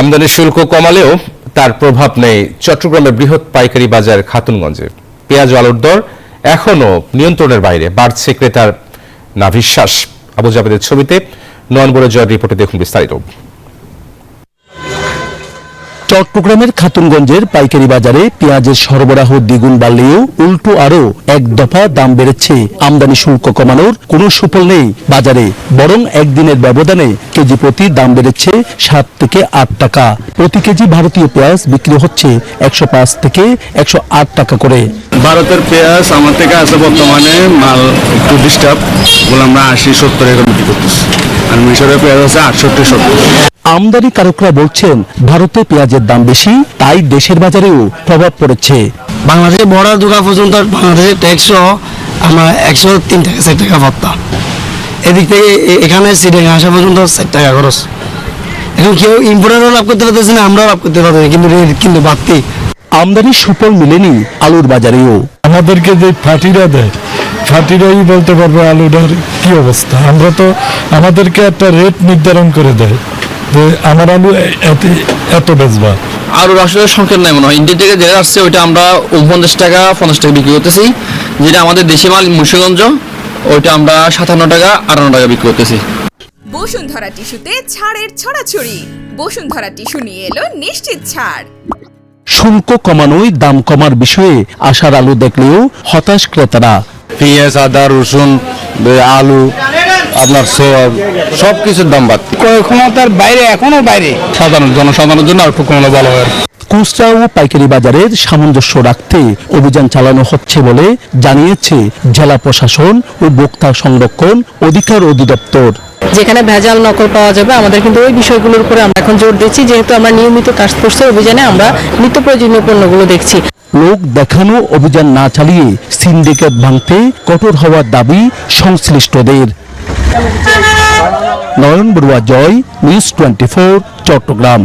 আমদানি শুল্ক কমালেও তার প্রভাব নেই চট্টগ্রামের বৃহৎ পাইকারি বাজার খাতুনগঞ্জে। পেঁয়াজ ও আলুর দর এখনো নিয়ন্ত্রণের বাইরে, বাড়ছে ক্রেতার নাভিশ্বাস। আবু জাবেদের ছবিতে নয়ন বড় জয়ের রিপোর্টে দেখুন বিস্তারিত। চট্টগ্রামের খাতুনগঞ্জের পাইকারি বাজারে পেঁয়াজের সরবরাহ দ্বিগুণ বাড়লেও উল্টো আরো এক দফা দাম বেড়েছে। আমদানি শুল্ক কমানোর কোনো সুফল নেই বাজারে, বরং একদিনের ব্যবধানে কেজি প্রতি দাম বেড়েছে 7 থেকে 8 টাকা। প্রতি কেজি ভারতীয় পেঁয়াজ বিক্রি হচ্ছে 105 থেকে 108 টাকা করে। ভারতের পেঁয়াজ আমার থেকে আছে বর্তমানে মাল একটু ডিস্টার্ব বলে আমরা 80-70 এরকম বিক্রি করতেছি, আর মিশরের পেঁয়াজ আছে 68-70। আমদানিকারকরা বলছেন ভারতে পেঁয়াজের দাম বেশি, তাই দেশের বাজারেও প্রভাব পড়েছে। বাংলাদেশে বর্ডার ঢোকা পর্যন্ত বাংলাদেশের ট্যাক্স আমরা 103 থেকে 4 টাকা ভত্তা, এদিক থেকে এখানে সিটে আসা পর্যন্ত 4 টাকা খরচ। এখন কেউ ইম্পোর্টারও লাভ করতে পারতেছে না, আমরাও লাভ করতে পারতেছি, কিন্তু বাড়তি আমদানির সুফল মিলেনি আলুর বাজারেও। আমাদেরকে যে ফাটিরা দেয়, ফাটিরাই বলতে পারবে আলুটার কি অবস্থা। আমরা তো আমাদেরকে একটা রেট নির্ধারণ করে দেয় যে আমার আলু এত বেচবা। আলুর আসলে সংকেত নাই মনে হয়। ইন্ডিয়া থেকে যেটা আসছে ওইটা আমরা 50 টাকা 50 টাকা বিক্রি করতেছি, যেটা আমাদের দেশি মাল মুন্সিগঞ্জ ওইটা আমরা 57 টাকা 58 টাকা বিক্রি করতেছি। বসুন্ধরা টিস্যুতে ছাড়ের ছড়াছড়ি। বসুন্ধরা টিস্যু নিয়ে এলো নিশ্চিত ছাড়। শুল্ক কমানোয় দাম কমার বিষয়ে আশার আলো দেখলেও হতাশ ক্রেতারা। পেঁয়াজ, আদা, রসুন, আলু, আপনার সব কিছুর দাম বাড়ছে। ক্ষমতার বাইরে, এখনো বাইরে। সাধারণ জনসাধারণের জন্য আর একটু কমানো ভালো হয়। খুচরা ও পাইকারি বাজারের সামঞ্জস্য রাখতে অভিযান চালানো হচ্ছে বলে জানিয়েছে জেলা প্রশাসন ও ভোক্তা সংরক্ষণ অধিকার অধিদপ্তর। যেখানে ভেজাল নকল পাওয়া যাবে, আমাদের কিন্তু ওই বিষয়গুলোর উপরে আমরা এখন জোর দিচ্ছি, যেহেতু আমরা নিয়মিত টাস্কফোর্সের অভিযানে আমরা নিত্য প্রয়োজনীয় পণ্যগুলো দেখছি। লোক দেখানো অভিযান না চালিয়ে সিন্ডিকেট ভাঙতে কঠোর হওয়ার দাবি সংশ্লিষ্টদের। নয়ন বড়ুয়া জয়, নিউজ 24, চট্টগ্রাম।